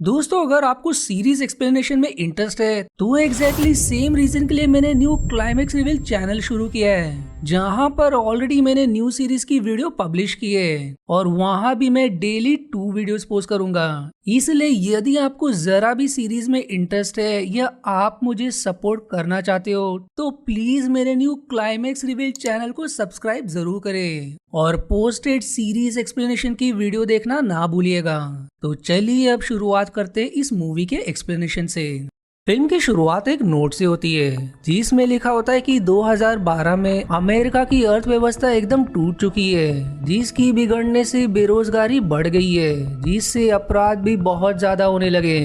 दोस्तों, अगर आपको सीरीज एक्सप्लेनेशन में इंटरेस्ट है तो एग्जैक्टली सेम रीजन के लिए मैंने न्यू क्लाइमेक्स रिवील चैनल शुरू किया है, जहां पर ऑलरेडी मैंने न्यू सीरीज की वीडियो पब्लिश की है और वहां भी मैं डेली 2 वीडियोस पोस्ट करूंगा। इसलिए यदि आपको जरा भी सीरीज में इंटरेस्ट है या आप मुझे सपोर्ट करना चाहते हो तो प्लीज मेरे न्यू क्लाइमेक्स रिवील चैनल को सब्सक्राइब जरूर करें और पोस्टेड सीरीज एक्सप्लेनेशन की वीडियो देखना ना भूलिएगा। तो चलिए अब शुरुआत करते हैं इस मूवी के एक्सप्लेनेशन से। फिल्म की शुरुआत एक नोट से होती है जिसमें लिखा होता है कि 2012 में अमेरिका की अर्थव्यवस्था एकदम टूट चुकी है, जिसकी बिगड़ने से बेरोजगारी बढ़ गई है, जिससे अपराध भी बहुत ज्यादा होने लगे।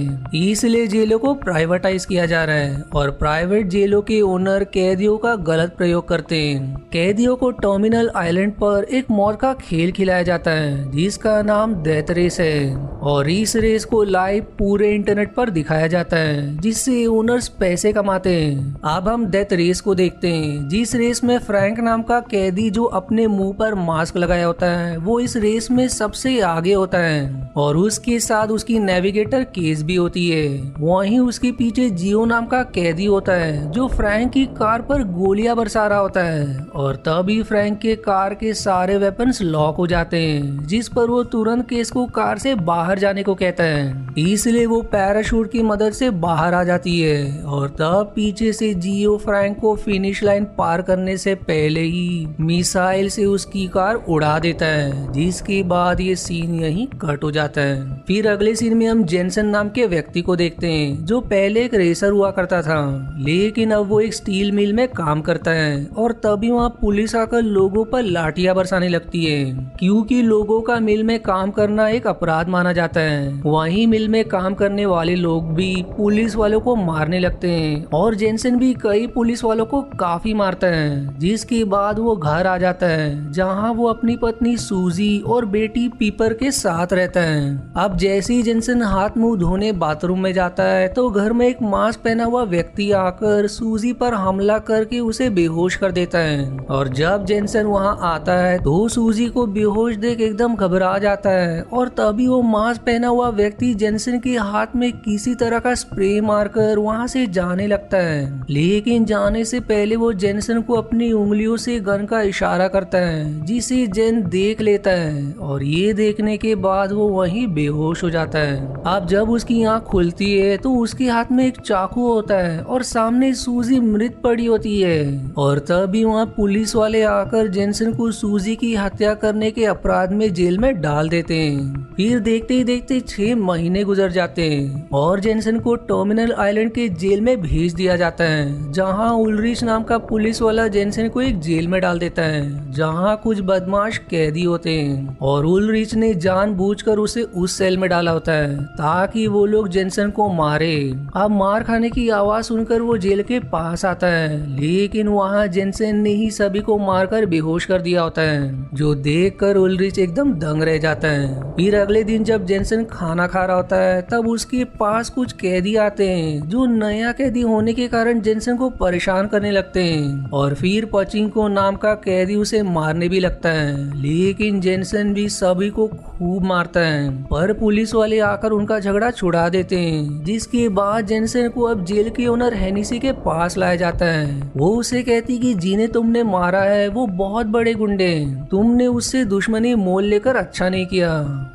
इसलिए जेलों को प्राइवेटाइज किया जा रहा है और प्राइवेट जेलों के ओनर कैदियों का गलत प्रयोग करते हैं। कैदियों को टर्मिनल आइलैंड पर एक मौत का खेल खिलाया जाता है जिसका नाम डेथ रेस है और इस रेस को लाइव पूरे इंटरनेट पर दिखाया जाता है जिससे ओनर्स पैसे कमाते हैं। अब हम डेथ रेस को देखते हैं, जिस रेस में फ्रैंक नाम का कैदी जो अपने मुंह पर मास्क लगाया होता है वो इस रेस में सबसे आगे होता है और उसके साथ उसकी नेविगेटर केस भी होती है। वहीं उसके पीछे जियो नाम का कैदी होता है जो फ्रैंक की कार पर गोलियां बरसा रहा होता है और तभी फ्रैंक के कार के सारे वेपन्स लॉक हो जाते हैं, जिस पर वो तुरंत केस को कार से बाहर जाने को कहता है। इसलिए वो पैराशूट की मदद से बाहर आ जाती है और तब पीछे से जियो फ्रैंक को फिनिश लाइन पार करने से पहले ही मिसाइल से उसकी कार उड़ा देता है, जिसके बाद ये सीन यहीं कट हो जाता है। फिर अगले सीन में हम जेनसन नाम के व्यक्ति को देखते हैं जो पहले एक रेसर हुआ करता था, लेकिन अब वो एक स्टील मिल में काम करता है और तभी वहाँ पुलिस आकर लोगों पर लाठियां बरसाने लगती है, क्योंकि लोगों का मिल में काम करना एक अपराध माना जाता है। वहीं मिल में काम करने वाले लोग भी पुलिस वालों को मारने लगते हैं और जेनसन भी कई पुलिस वालों को काफी मारता है, जिसके बाद वो घर आ जाता है जहां वो अपनी पत्नी सूजी और बेटी पीपर के साथ रहता है। अब जैसे ही जेनसन हाथ मुंह धोने बाथरूम में जाता है तो घर में एक मास्क पहना हुआ व्यक्ति आकर सूजी पर हमला करके उसे बेहोश कर देता है और जब जेनसन वहां आता है तो सूजी को बेहोश देख एकदम घबरा जाता है और तभी वो मास्क पहना हुआ व्यक्ति जेनसन के हाथ में किसी तरह का स्प्रे मारकर वहां से जाने लगता है, लेकिन जाने से पहले वो जेनसन को अपनी उंगलियों से गन का इशारा करता है, जिसे जेन देख लेता है और ये देखने के बाद वो वहीं बेहोश हो जाता है। अब जब उसकी आंख खुलती है तो उसके हाथ में एक चाकू होता है और सामने सूजी मृत पड़ी होती है और तभी वहाँ पुलिस वाले आकर जेनसन को सूजी की हत्या करने के अपराध में जेल में डाल देते हैं। फिर देखते ही देखते 6 महीने गुजर जाते हैं और जेनसन को टर्मिनल आइलैंड के जेल में भेज दिया जाता है, जहां उलरिच नाम का पुलिस वाला जेनसन को एक जेल में डाल देता है जहां कुछ बदमाश कैदी होते हैं और उलरिच ने जानबूझकर उसे उस सेल में डाला होता है ताकि वो लोग जेनसन को मारे। अब मार खाने की आवाज सुनकर वो जेल के पास आता है, लेकिन वहाँ जेनसन ने ही सभी को मारकर बेहोश कर दिया होता है, जो देखकर उलरिच एकदम दंग रह जाता है। फिर अगले दिन जब जेनसन खाना खा रहा होता है तब उसके पास कुछ कैदी आते हैं जो नया कैदी होने के कारण जेनसन को परेशान करने लगते हैं और फिर पचिंको नाम का कैदी उसे मारने भी लगता है, लेकिन जेनसन भी सभी को खूब मारता है, पर पुलिस वाले आकर उनका झगड़ा छुड़ा देते हैं, जिसके बाद जेनसन को अब जेल के ओनर हेनिसी के पास लाया जाता है। वो उसे कहती कि जिन्हें तुमने मारा है वो बहुत बड़े गुंडे हैं, तुमने उससे दुश्मनी मोल लेकर अच्छा नहीं किया,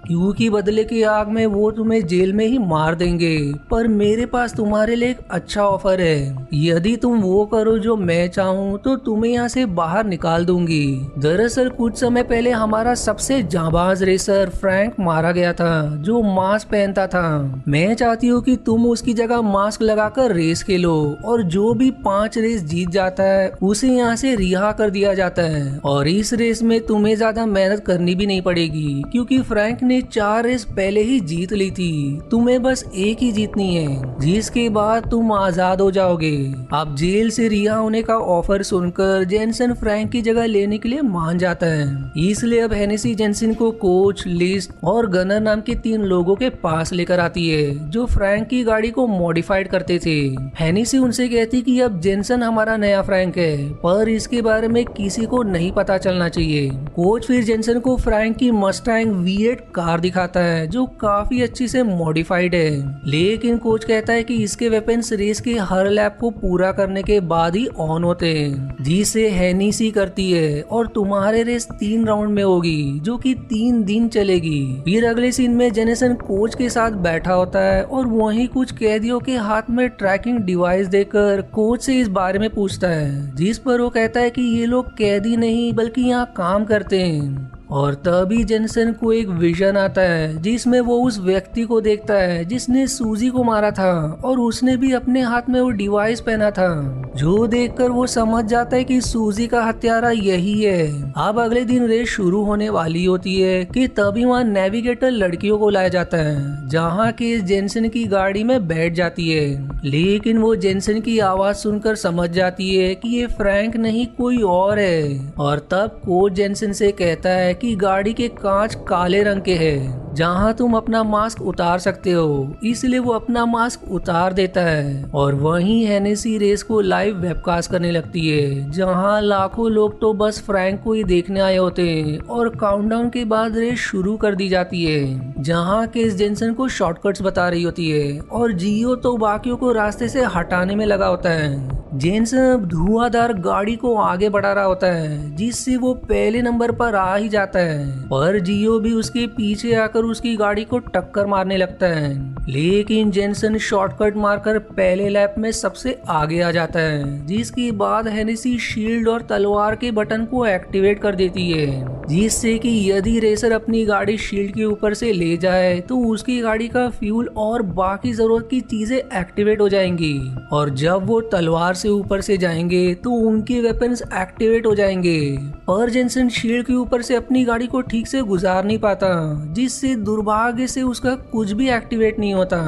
क्योंकि बदले की आग में वो तुम्हें जेल में ही मार देंगे, पर मेरे पास तुम्हारे लिए एक अच्छा ऑफर है, यदि तुम वो करो जो मैं चाहूँ तो तुम्हें यहाँ से बाहर निकाल दूंगी। दरअसल कुछ समय पहले हमारा सबसे जाबाज रेसर फ्रैंक मारा गया था जो मास्क पहनता था, मैं चाहती हूँ कि तुम उसकी जगह मास्क लगाकर रेस खेलो और जो भी 5 रेस जीत जाता है उसे यहाँ से रिहा कर दिया जाता है और इस रेस में तुम्हें ज्यादा मेहनत करनी भी नहीं पड़ेगी, क्योंकि फ्रैंक ने 4 रेस पहले ही जीत ली थी, तुम्हें बस एक ही जीतनी है। जिसके जिसके बाद तुम आजाद हो जाओगे। अब जेल से रिहा होने का ऑफर सुनकर जेनसन फ्रैंक की जगह लेने के लिए मान जाता है। इसलिए अब हेनेसी जेनसन को कोच, लिस्ट और गनर नाम के 3 लोगों के पास लेकर आती है जो फ्रैंक की गाड़ी को मॉडिफाइड करते थे। हेनेसी उनसे कहती कि अब जेनसन हमारा नया फ्रैंक है, पर इसके बारे में किसी को नहीं पता चलना चाहिए। कोच फिर जेनसन को फ्रैंक की मस्टैंग V8 कार दिखाता है जो काफी अच्छी से मॉडिफाइड है, लेकिन कोच कहता है कि इसके वेपन्स रेस के हर लैप को पूरा करने के बाद ही ऑन होते हैं, जिसे हेनेसी करती है और तुम्हारे रेस 3 राउंड में होगी जो कि 3 दिन चलेगी। फिर अगले सीन में जेनसन कोच के साथ बैठा होता है और वहीं कुछ कैदियों के हाथ में ट्रैकिंग डिवाइस देकर कोच से इस बारे में पूछता है, जिस पर वो कहता है कि ये लोग कैदी नहीं बल्कि यहाँ काम करते हैं। और तभी जेनसन को एक विजन आता है जिसमें वो उस व्यक्ति को देखता है जिसने सूजी को मारा था और उसने भी अपने हाथ में वो डिवाइस पहना था, जो देखकर वो समझ जाता है कि सूजी का हत्यारा यही है। अब अगले दिन रेस शुरू होने वाली होती है कि तभी वहाँ नेविगेटर लड़कियों को लाया जाता है, जहाँ के जेनसन की गाड़ी में बैठ जाती है, लेकिन वो जेनसन की आवाज सुनकर समझ जाती है कि ये फ्रैंक नहीं कोई और है। और तब कोच जेनसन से कहता है कि गाड़ी के कांच काले रंग के हैं, जहां तुम अपना मास्क उतार सकते हो, इसलिए वो अपना मास्क उतार देता है। और वहीं हेनेसी रेस को लाइव वेबकास्ट करने लगती है, जहां लाखों लोग तो बस फ्रैंक को ही देखने आए होते हैं। और काउंटडाउन के बाद रेस शुरू कर दी जाती है, जहां केस जेनसन को शॉर्टकट्स बता रही होती है और जियो तो बाकियों को रास्ते से हटाने में लगा होता है। जेनसन धुआंधार गाड़ी को आगे बढ़ा रहा होता है, जिससे वो पहले नंबर पर आ ही जाता है, पर जियो भी उसके पीछे आकर उसकी गाड़ी को टक्कर मारने लगता है। लेकिन जेनसन शॉर्टकट मारकर पहले लैप में सबसे आगे आ जाता है, जिसके बाद हेनेसी शील्ड और तलवार के बटन को एक्टिवेट कर देती है, जिससे कि यदि रेसर अपनी गाड़ी शील्ड के ऊपर से ले जाए तो उसकी गाड़ी का फ्यूल और बाकी जरूरत की चीजें एक्टिवेट हो जाएंगी। और जब वो तलवार से ऊपर से जाएंगे तो उनके वेपन्स एक्टिवेट हो जाएंगे, पर जेनसन शील्ड के ऊपर से अपनी गाड़ी को ठीक से गुजार नहीं पाता, जिससे दुर्भाग्य से उसका कुछ भी एक्टिवेट नहीं होता।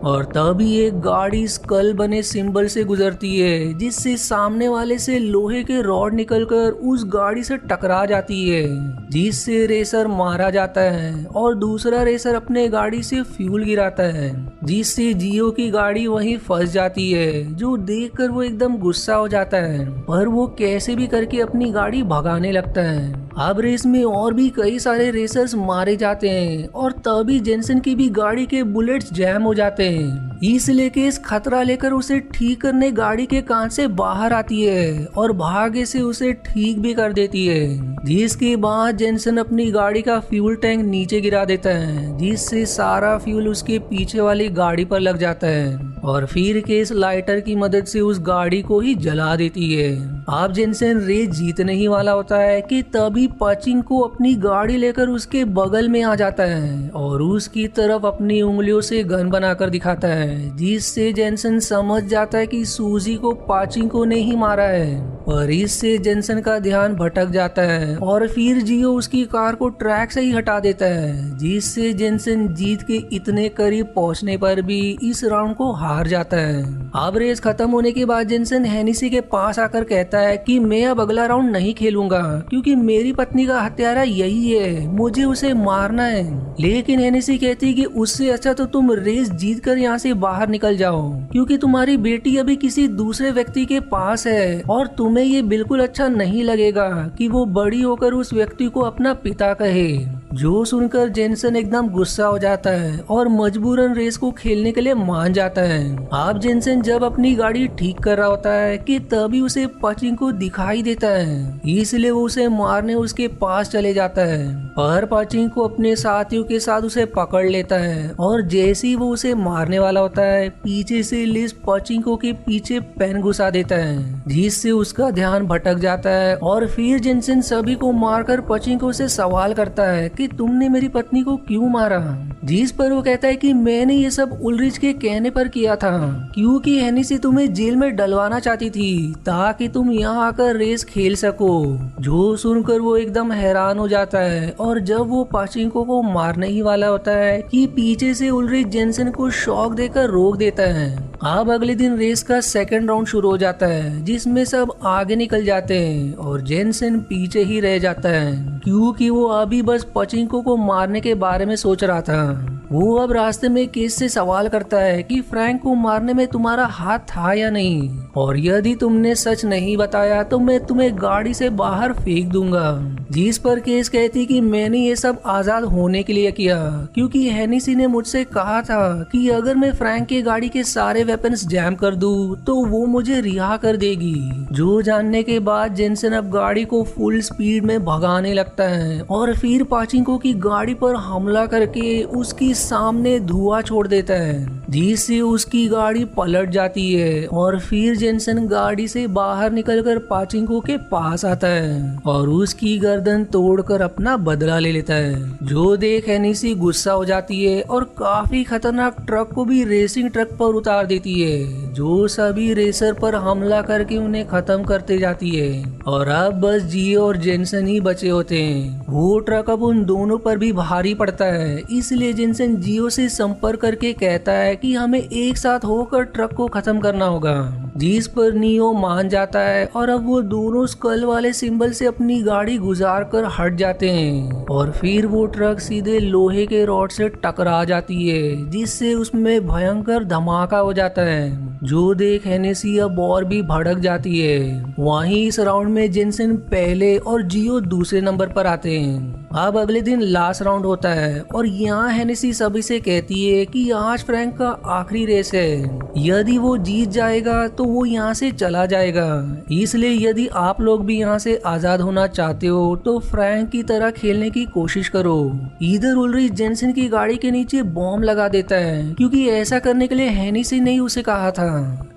और तभी एक गाड़ी स्कल बने सिंबल से गुजरती है, जिससे सामने वाले से लोहे के रॉड निकलकर उस गाड़ी से टकरा जाती है, जिससे रेसर मारा जाता है और दूसरा रेसर अपने गाड़ी से फ्यूल गिराता है, जिससे जियो की गाड़ी वहीं फंस जाती है, जो देखकर वो एकदम गुस्सा हो जाता है, पर वो कैसे भी करके अपनी गाड़ी भगाने लगता है। अब रेस में और भी कई सारे रेसर्स मारे जाते हैं और तभी जेनसन की भी गाड़ी के बुलेट्स जैम हो जाते हैं, इसलिए केस खतरा लेकर उसे ठीक करने गाड़ी के कांच से बाहर आती है और भाग्य से उसे ठीक भी कर देती है, जिसके बाद जेनसन अपनी गाड़ी का फ्यूल टैंक नीचे गिरा देता है, जिससे सारा फ्यूल उसके पीछे वाली गाड़ी पर लग जाता है और फिर केस लाइटर की मदद से उस गाड़ी को ही जला देती है। अब जेनसन रेस जीतने ही वाला होता है कि तभी पाचिंको अपनी गाड़ी लेकर उसके बगल में आ जाता है और उसकी तरफ अपनी उंगलियों से गन बनाकर दिखाता है, जिससे जेनसन समझ जाता है कि सूजी को पाचिंको ने ही मारा है। और इससे जेनसन का ध्यान भटक जाता है और फिर जियो उसकी कार को ट्रैक से ही हटा देता है, जिससे जेनसन जीत के इतने करीब पहुंचने पर भी इस राउंड को हार जाता है। अब रेस खत्म होने के बाद जेनसन हेनेसी के पास आकर कहता है कि मैं अब अगला राउंड नहीं खेलूंगा, क्योंकि मेरी पत्नी का हत्यारा यही है, मुझे उसे मारना है। लेकिन हेनेसी कहती है कि उससे अच्छा तो तुम रेस जीत कर यहाँ से बाहर निकल जाओ, क्योंकि तुम्हारी बेटी अभी किसी दूसरे व्यक्ति के पास है और तुम्हें ये बिल्कुल अच्छा नहीं लगेगा कि वो बड़ी होकर उस व्यक्ति को अपना पिता कहे। जो सुनकर जेनसन एकदम गुस्सा हो जाता है और मजबूरन रेस को खेलने के लिए मान जाता है। अब जेनसन जब अपनी गाड़ी ठीक कर रहा होता है कि तभी उसे पाचिंको दिखाई देता है, इसलिए वो उसे मारने उसके पास चले जाता है, पर पाचिंको अपने साथियों के साथ उसे पकड़ लेता है और जैसे ही वो उसे मारने वाला होता है, पीछे से लिस पाचिंको के पीछे पेन घुसा देता है, जिससे उसका ध्यान भटक जाता है। और फिर जेनसन सभी को मारकर पाचिंको से सवाल करता है कि कि तुमने मेरी पत्नी को क्यों मारा, जिस पर वो कहता है कि मैंने ये सब उलरिच के कहने पर किया था, क्योंकि हेनिसी तुम्हें जेल में डलवाना चाहती थी ताकि तुम यहाँ आकर रेस खेल सको। जो सुनकर वो एकदम हैरान हो जाता है और जब वो पाचिंको को मारने ही वाला होता है कि पीछे से उलरिच जेनसन को शॉक देकर रोक देता है। अब अगले दिन रेस का सेकंड राउंड शुरू हो जाता है जिसमें सब आगे निकल जाते हैं और जेनसन पीछे ही रह जाता है क्योंकि वो अभी बस पाचिंको को मारने के बारे में सोच रहा था। वो अब रास्ते में केस से सवाल करता है कि फ्रैंक को मारने में तुम्हारा हाथ था या नहीं, और यदि तुमने सच नहीं बताया तो मैं तुम्हें गाड़ी से बाहर फेंक दूंगा। जिस पर केस कहती कि मैंने ये सब आजाद होने के लिए किया क्योंकि हेनिसी ने मुझसे कहा था कि अगर मैं फ्रैंक की गाड़ी के सारे वेपन्स जैम कर दूं तो वो मुझे रिहा कर देगी। जो जानने के बाद जेनसन अब गाड़ी को फुल स्पीड में भगाने लगता है और फिर पाचिंको की गाड़ी पर हमला करके उसकी सामने धुआं छोड़ देता है जिससे उसकी गाड़ी पलट जाती है और फिर जेनसन गाड़ी से बाहर निकलकर पाचिंको के पास आता है और उसकी गर्दन तोड़कर अपना बदला ले लेता है। जो देख हेनिसी गुस्सा हो जाती है और काफी खतरनाक ट्रक को भी रेसिंग ट्रक पर उतार देती है जो सभी रेसर पर हमला करके उन्हें खत्म करते जाती है और अब बस जियो और जेनसन ही बचे होते हैं। वो ट्रक अब उन दोनों पर भी भारी पड़ता है, इसलिए जेनसन जियो से संपर्क करके कहता है कि हमें एक साथ होकर ट्रक को खत्म करना होगा, जिस पर नियो मान जाता है और अब वो दोनों स्कल वाले सिंबल से अपनी गाड़ी गुजार कर हट जाते हैं और फिर वो ट्रक सीधे लोहे के रॉड से टकरा जाती है जिससे उसमें भयंकर धमाका हो जाता है। जो देख हेनेसी अब और भी भड़क जाती है। वहीं इस राउंड में जेनसन पहले और जियो दूसरे नंबर पर आते हैं। अब अगले दिन लास्ट राउंड होता है और यहाँ हेनेसी सभी से कहती है कि आज फ्रैंक का आखिरी रेस है, यदि वो जीत जाएगा तो वो यहाँ से चला जाएगा, इसलिए यदि आप लोग भी यहाँ से आजाद होना चाहते हो तो फ्रैंक की तरह खेलने की कोशिश करो। इधर उलरिच जेनसन की गाड़ी के नीचे बॉम्ब लगा देता है क्योंकि ऐसा करने के लिए हेनेसी ने उसे कहा था।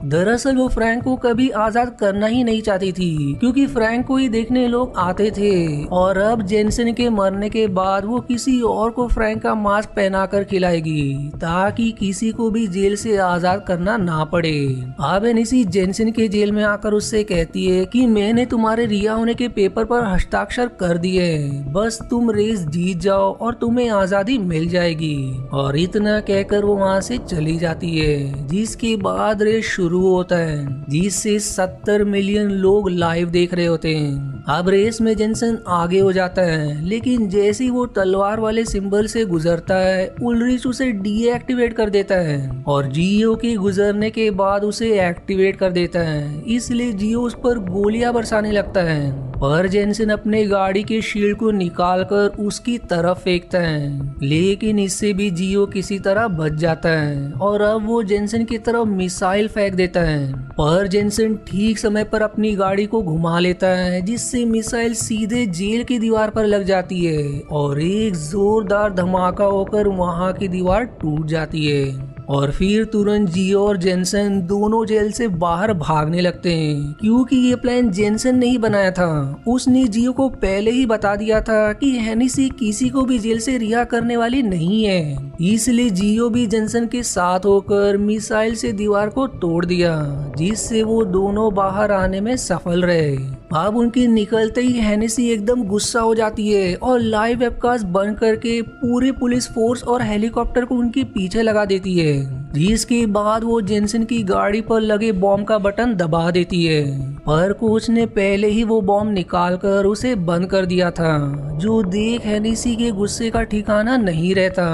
दरअसल वो फ्रैंक को कभी आजाद करना ही नहीं चाहती थी क्योंकि फ्रैंक को ही देखने लोग आते थे और अब जेनसन के मरने के बाद वो किसी और को फ्रैंक का मास्क पहनाकर खिलाएगी ताकि किसी को भी जेल से आजाद करना ना पड़े। अब हेनेसी जेनसन के जेल में आकर उससे कहती है कि मैंने तुम्हारे रिहा होने के पेपर पर हस्ताक्षर कर दिए, बस तुम रेस जीत जाओ और तुम्हें आजादी मिल जाएगी। और इतना कहकर वो वहाँ से चली जाती है, जिसके बाद रेस शुरू होता है जिससे 70 मिलियन लोग लाइव देख रहे होते हैं। अब रेस में जेनसन आगे हो जाता है, लेकिन जैसे ही वो तलवार वाले सिंबल से गुजरता है उलरिच उसे डीएक्टिवेट कर देता है और जियो के गुजरने के बाद उसे एक्टिवेट कर देता है, इसलिए जियो उस पर गोलियां बरसाने लगता है। पर जेनसन अपने गाड़ी के शील्ड को निकालकर उसकी तरफ फेंकता है, लेकिन इससे भी जियो किसी तरह बच जाता है और अब वो जेनसन की तरफ मिसाइल फेंक देता है। पर जेनसन ठीक समय पर अपनी गाड़ी को घुमा लेता है जिससे मिसाइल सीधे जेल की दीवार पर लग जाती है और एक जोरदार धमाका होकर वहां की दीवार टूट जाती है और फिर तुरंत जियो और जेनसन दोनों जेल से बाहर भागने लगते हैं क्योंकि ये प्लान जेनसन ने ही बनाया था। उसने जियो को पहले ही बता दिया था कि हेनेसी किसी को भी जेल से रिहा करने वाली नहीं है, इसलिए जियो भी जेनसन के साथ होकर मिसाइल से दीवार को तोड़ दिया जिससे वो दोनों बाहर आने में सफल रहे। अब उनके निकलते ही हेनेसी एकदम गुस्सा हो जाती है और लाइव वेबकास्ट बंद करके पूरे पुलिस फोर्स और हेलीकॉप्टर को उनके पीछे लगा देती है, जिसके बाद वो जेनसन की गाड़ी पर लगे बॉम्ब का बटन दबा देती है। पर कोच ने पहले ही वो बॉम्ब निकालकर उसे बंद कर दिया था। जो देख हेनेसी के गुस्से का ठिकाना नहीं रहता।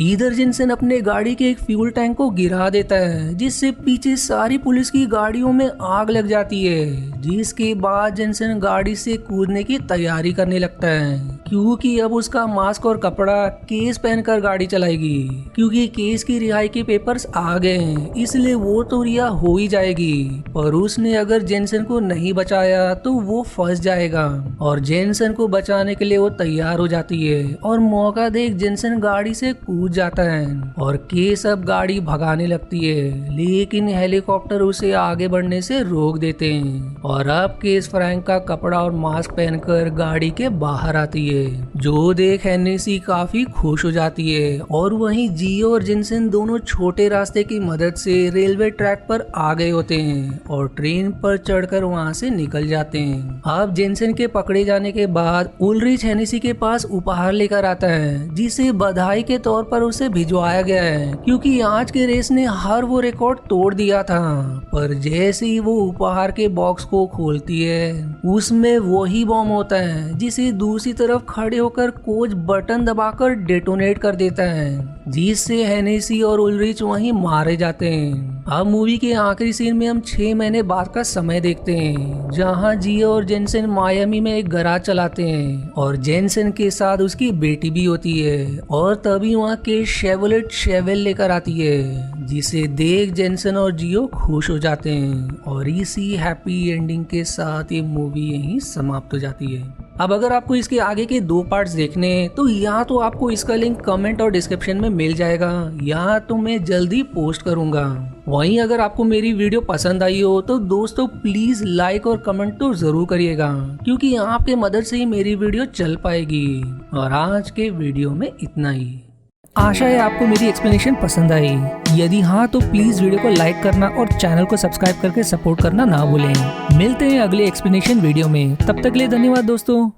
इधर जेनसन अपने गाड़ी के एक फ्यूल टैंक को गिरा देता है जिससे पीछे सारी पुलिस की गाड़ियों में आग लग जाती है, जिसके बाद जेनसन गाड़ी से कूदने की तैयारी करने लगता है क्योंकि अब उसका मास्क और कपड़ा केस पहनकर गाड़ी चलाएगी क्योंकि केस की रिहाई के पेपर्स आ गए हैं, इसलिए वो तो रिहा हो ही जाएगी। पर उसने अगर जेनसन को नहीं बचाया तो वो फंस जाएगा और जेनसन को बचाने के लिए वो तैयार हो जाती है और मौका देख जेनसन गाड़ी से कूद जाता है और केस अब गाड़ी भगाने लगती है, लेकिन हेलीकॉप्टर उसे आगे बढ़ने से रोक देते हैं और अब केस फ्रैंक का कपड़ा और मास्क पहनकर गाड़ी के बाहर आती है। जो देख हेनेसी काफी खुश हो जाती है और वहीं जियो और जिनसन दोनों छोटे रास्ते की मदद से रेलवे ट्रैक पर आ गए होते हैं और ट्रेन पर चढ़कर वहां से निकल जाते हैं। अब जिनसन के पकड़े जाने के बाद उलरिच हेनेसी के पास उपहार लेकर आता है जिसे बधाई के तौर पर उसे भिजवाया गया है क्योंकि आज के रेस ने हर वो रिकॉर्ड तोड़ दिया था। पर जैसे ही वो उपहार के बॉक्स को खोलती है उसमें वही बॉम्ब होता है जिसे दूसरी तरफ खड़े होकर कोच बटन दबाकर डेटोनेट कर देता है जिससे हेनेसी और उलरिच वहीं मारे जाते हैं। अब मूवी के आखिरी सीन में हम 6 महीने बाद का समय देखते हैं जहां जियो और जेनसन मायामी में एक गैराज चलाते हैं और जेनसन के साथ उसकी बेटी भी होती है और तभी वहां के शेवलेट शेवेल लेकर आती है जिसे देख जेनसन और जियो खुश हो जाते हैं और इसी हैप्पी एंडिंग के साथ ये मूवी यहीं समाप्त हो जाती है। अब अगर आपको इसके आगे के 2 पार्ट्स देखने हैं तो या तो आपको इसका लिंक कमेंट और डिस्क्रिप्शन में मिल जाएगा या तो मैं जल्दी पोस्ट करूंगा। वहीं अगर आपको मेरी वीडियो पसंद आई हो तो दोस्तों प्लीज लाइक और कमेंट तो जरूर करिएगा क्योंकि आपके मदद से ही मेरी वीडियो चल पाएगी। और आज के वीडियो में इतना ही। आशा है आपको मेरी एक्सप्लेनेशन पसंद आई। यदि हाँ तो प्लीज वीडियो को लाइक करना और चैनल को सब्सक्राइब करके सपोर्ट करना ना भूलें। मिलते हैं अगले एक्सप्लेनेशन वीडियो में, तब तक के लिए धन्यवाद दोस्तों।